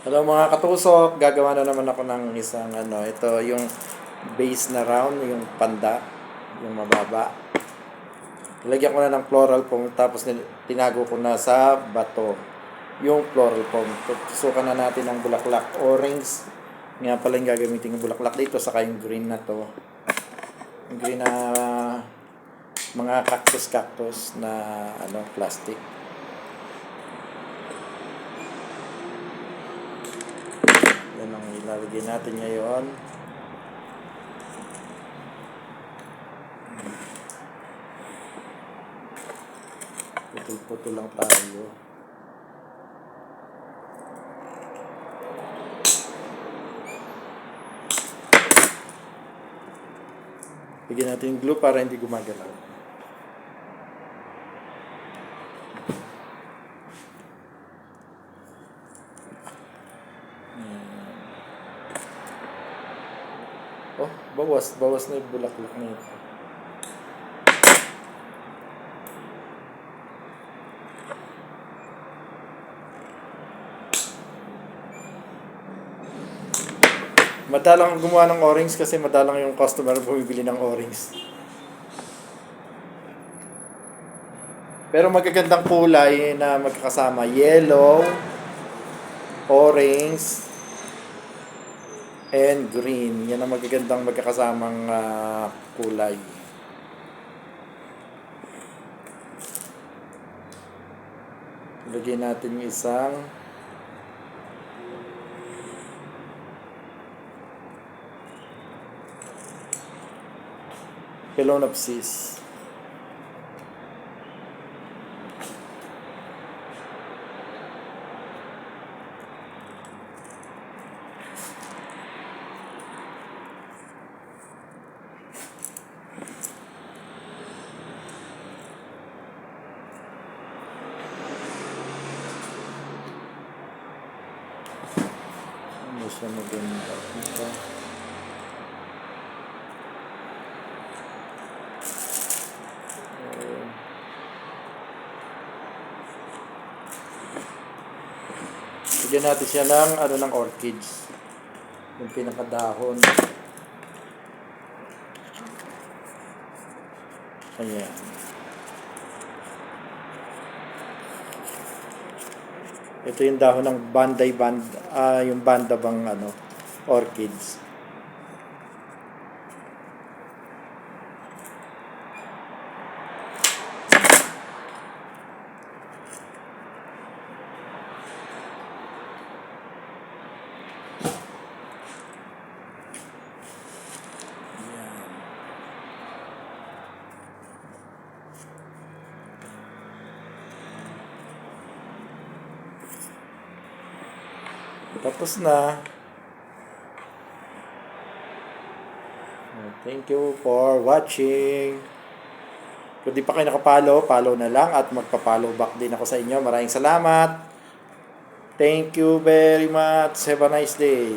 Hello mga katusok, gagawa na naman ako ng isang ito yung base na round, yung panda, yung mababa. Ilagyan ko na ng floral foam, tapos tinago ko na sa bato yung floral foam. Tusukan na natin ang bulaklak orange. Nga pala yung gagamitin yung bulaklak dito, saka yung green na to. Yung green na mga cactus na plastic. Yan ang ilalagay natin ngayon. Putol-putol lang tayo. Bigyan natin yung glue para hindi gumagalaw. Oh, bawas na yung bulaklak na ito. Madalang gumawa ng orange kasi madalang yung customer bumibili ng orange. Pero magagandang kulay na magkakasama, yellow, orange, and green. Yan ang magagandang magkakasamang kulay. Lagyan natin yung isang Phalaenopsis. Ano siya maganda dito? Bigyan natin siya ng orchids. Yung pinakadahon. Ayan. Ito yung dahon ng yung banda bang orchids. Tapos na. Thank you for watching. Kung di pa kayo nakapalo, follow na lang at magpa-follow back din ako sa inyo. Maraming salamat. Thank you very much. Have a nice day.